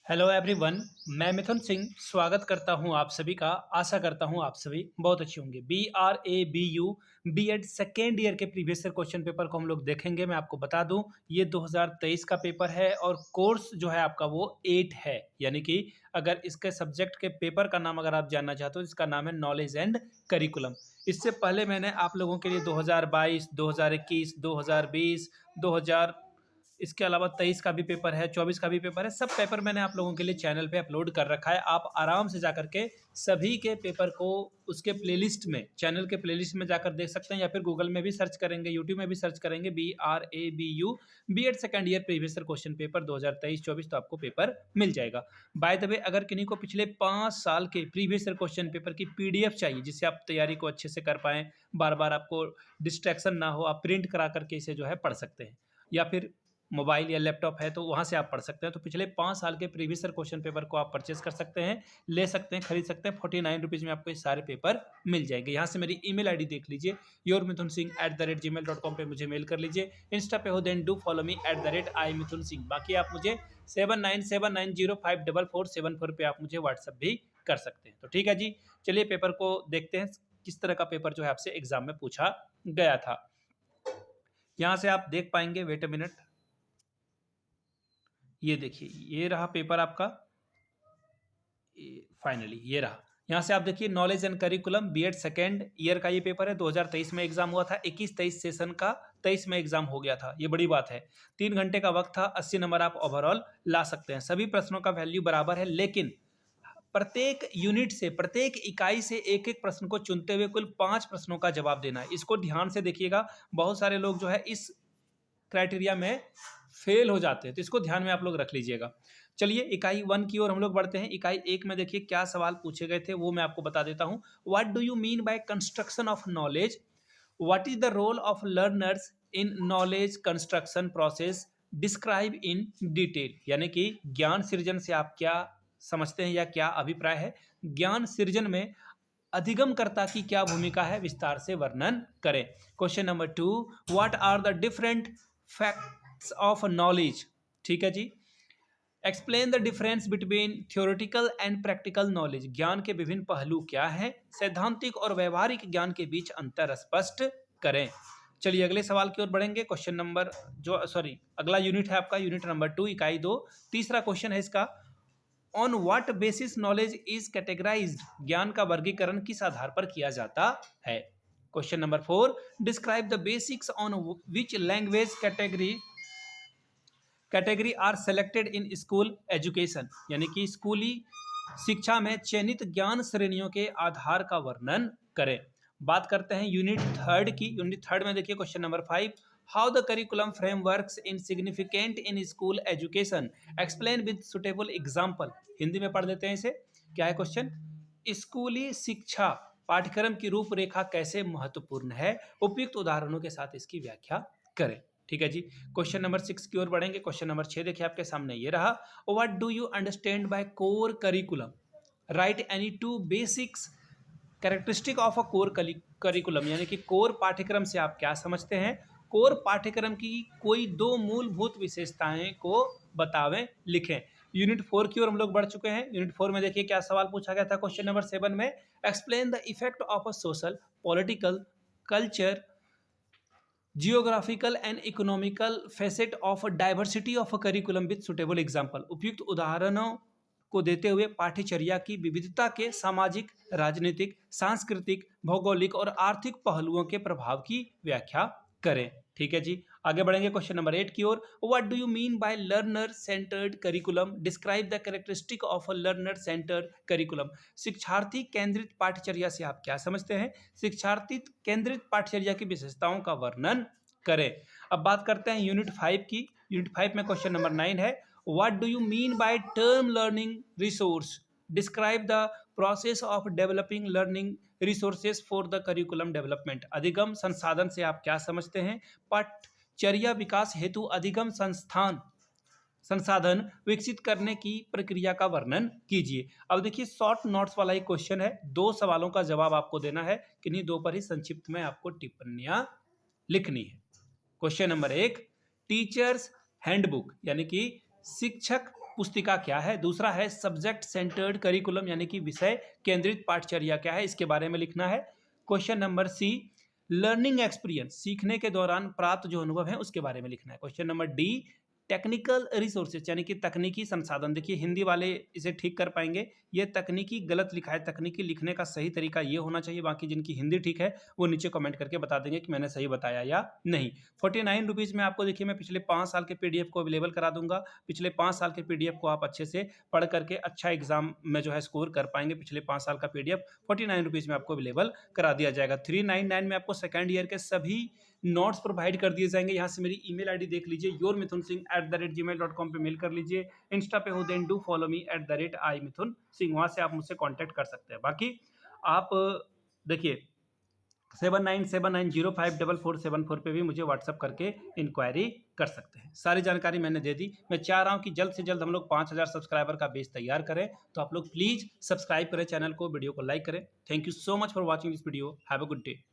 Hello everyone. मैं मिथुन सिंह स्वागत करता हूं आप सभी का। आशा करता हूं आप सभी बहुत अच्छे होंगे। BRABU बीएड सेकेंड ईयर के प्रीवियस ईयर क्वेश्चन पेपर को हम लोग देखेंगे। मैं आपको बता दूं ये 2023 का पेपर है और कोर्स जो है आपका वो 8 है। यानी कि अगर इसके सब्जेक्ट के पेपर का नाम अगर आप जानना चाहते हो, इसका नाम है नॉलेज एंड करिकुलम। इससे पहले मैंने आप लोगों के लिए 2022, 2021, 2020, 2000 इसके अलावा 23 का भी पेपर है, 24 का भी पेपर है। सब पेपर मैंने आप लोगों के लिए चैनल पे अपलोड कर रखा है। आप आराम से जाकर के सभी के पेपर को उसके प्लेलिस्ट में, चैनल के प्लेलिस्ट में जाकर देख सकते हैं, या फिर गूगल में भी सर्च करेंगे, यूट्यूब में भी सर्च करेंगे BRABU BEd second year previous year question paper 2023-24, तो आपको पेपर मिल जाएगा। बाय द वे, अगर किन्हीं को पिछले 5 साल के प्रीवियस ईयर क्वेश्चन पेपर की PDF चाहिए जिससे आप तैयारी को अच्छे से कर पाएँ, बार बार आपको डिस्ट्रैक्शन ना हो, आप प्रिंट करा करके इसे जो है पढ़ सकते हैं, या फिर मोबाइल या लैपटॉप है तो वहाँ से आप पढ़ सकते हैं। तो पिछले 5 साल के प्रीवियस ईयर क्वेश्चन पेपर को आप परचेस कर सकते हैं, ले सकते हैं, खरीद सकते हैं। 49 रुपीज़ में आपको ये सारे पेपर मिल जाएंगे। यहाँ से मेरी ईमेल आईडी देख लीजिए, yourmithunsinh@gmail.com पे मुझे मेल कर लीजिए। इंस्टा पे हो then do follow me @imithunsinh। बाकी आप मुझे 7979054474 पे आप मुझे व्हाट्सअप भी कर सकते हैं। तो ठीक है जी, चलिए पेपर को देखते हैं किस तरह का पेपर जो है आपसे एग्जाम में पूछा गया था। यहाँ से आप देख पाएंगे, वेट अ मिनट, ये देखिए, ये रहा पेपर आपका। फाइनली ये रहा। यहाँ से आप देखिए, knowledge and curriculum BEd second year का ये पेपर है। 2023 में एग्जाम हुआ था, 21-23 सेशन का 23 में एग्जाम हो गया था। ये बड़ी बात है। 3 घंटे का वक्त था, 80 नंबर आप ओवरऑल ला सकते हैं। सभी प्रश्नों का वैल्यू बराबर है, लेकिन प्रत्येक यूनिट से, प्रत्येक इकाई से एक एक प्रश्न को चुनते हुए कुल 5 प्रश्नों का जवाब देना है। इसको ध्यान से देखिएगा। बहुत सारे लोग जो है इस क्राइटेरिया में फेल हो जाते हैं, तो इसको ध्यान में आप लोग रख लीजिएगा। चलिए इकाई 1 की ओर हम लोग बढ़ते हैं। इकाई 1 में देखिए क्या सवाल पूछे गए थे, वो मैं आपको बता देता हूं। What do you mean by construction of knowledge? What is the role of learners in knowledge construction process? Describe in detail. यानी कि ज्ञान सृजन से आप क्या समझते हैं या क्या अभिप्राय है? ज्ञान सृजन में अधिगमकर्ता की क्या भूमिका है, विस्तार से वर्णन करें। Question number 2, what are the different facts of knowledge? ठीक है जी। Explain the difference between theoretical and practical knowledge. ज्ञान के विभिन्न पहलू क्या हैं? सैद्धांतिक और व्यवहारिक ज्ञान के बीच अंतर स्पष्ट करें। चलिए अगले सवाल की ओर बढ़ेंगे। क्वेश्चन नंबर अगला यूनिट है आपका यूनिट नंबर 2, इकाई 2। तीसरा क्वेश्चन है इसका, on what basis knowledge is categorized? ज्ञान का वर्गीकरण किस आधार पर किया जाता है? Question number 4, describe the basics on which language category are selected in school education. यानी कि स्कूली शिक्षा में चयनित ज्ञान श्रेणियों के आधार का वर्णन करें। बात करते हैं यूनिट 3 की। यूनिट 3 में देखिए question number 5, how the curriculum frameworks in significant in school education, explain with suitable example. Hindi में पढ़ लेते हैं इसे। क्या है क्वेश्चन? स्कूली शिक्षा पाठ्यक्रम की रूपरेखा कैसे महत्वपूर्ण है, उपयुक्त उदाहरणों के साथ इसकी व्याख्या करें। ठीक है जी। क्वेश्चन नंबर 6 की ओर बढ़ेंगे। क्वेश्चन नंबर 6 देखिए आपके सामने ये रहा, what do you understand by core curriculum? Right any 2 basics characteristic of a core curriculum. यानी कि कोर पाठ्यक्रम से आप क्या समझते हैं? कोर पाठ्यक्रम की कोई 2 मूलभूत विशेषताएं को बतावें, लिखें। यूनिट 4 की ओर हम लोग बढ़ चुके हैं। यूनिट 4 में देखिए क्या सवाल पूछा गया था क्वेश्चन नंबर 7 में, explain the effect of a social, political, culture, geographical and economical facet of diversity of a curriculum with suitable example. उपयुक्त उदाहरणों को देते हुए पाठ्यचर्या की विविधता के सामाजिक, राजनीतिक, सांस्कृतिक, भौगोलिक और आर्थिक पहलुओं के प्रभाव की व्याख्या करें। ठीक है जी। आगे बढ़ेंगे क्वेश्चन नंबर 8 की ओर, what do you mean by learner centred curriculum? Describe the characteristic of a learner centred curriculum. शिक्षार्थी केंद्रित पाठ्यचर्या से आप क्या समझते हैं? शिक्षार्थी केंद्रित पाठ्यचर्या की विशेषताओं का वर्णन करें। अब बात करते हैं यूनिट 5 की। यूनिट 5 में क्वेश्चन नंबर 9 है, what do you mean by term learning resource? Describe the process of developing learning resources for the curriculum development. अधिगम संसाधन से आप क्या समझते हैं? पाठ्यचर्या विकास हेतु अधिगम संसाधन विकसित करने की प्रक्रिया का वर्णन कीजिए। अब देखिए शॉर्ट नोट्स वाला ही क्वेश्चन है, 2 सवालों का जवाब आपको देना है, किन्हीं 2 पर ही संक्षिप्त में आपको टिप्पणियां लिखनी है। क्वेश्चन नंबर 1, टीचर्स हैंडबुक यानी कि शिक्षक पुस्तिका क्या है। दूसरा है सब्जेक्ट सेंटर्ड करिकुलम यानी कि विषय केंद्रित पाठचर्या क्या है, इसके बारे में लिखना है। Question number C, learning experience, सीखने के दौरान प्राप्त जो अनुभव है उसके बारे में लिखना है। Question number D, technical resources यानी कि तकनीकी संसाधन। देखिए हिंदी वाले इसे ठीक कर पाएंगे, ये तकनीकी गलत लिखा है, तकनीकी लिखने का सही तरीका ये होना चाहिए। बाकी जिनकी हिंदी ठीक है वो नीचे कमेंट करके बता देंगे कि मैंने सही बताया या नहीं। 49 रुपीज़ में आपको देखिए मैं पिछले 5 साल के पीडीएफ को अवेलेबल करा दूंगा। पिछले 5 साल के पीडीएफ को आप अच्छे से पढ़ करके अच्छा एग्जाम में जो है स्कोर कर पाएंगे। पिछले 5 साल का पीडीएफ 49 रुपीज़ में आपको अवेलेबल करा दिया जाएगा। 399 में आपको सेकेंड ईयर के सभी नोट्स प्रोवाइड कर दिए जाएंगे। यहाँ से मेरी ईमेल आईडी देख लीजिए, yourmithunsingh@gmail.com पे मेल कर लीजिए। इंस्टा पे हो then do follow me @imithunsingh, वहाँ से आप मुझसे कांटेक्ट कर सकते हैं। बाकी आप देखिए 7979054474 पे भी मुझे व्हाट्सअप करके इंक्वायरी कर सकते हैं। सारी जानकारी मैंने दे दी। मैं चाह रहा हूँ कि जल्द से जल्द हम लोग 5000 सब्सक्राइबर का बेस तैयार करें, तो आप लोग प्लीज़ सब्सक्राइब करें चैनल को, वीडियो को लाइक करें। Thank you so much for watching this video. Have a good day.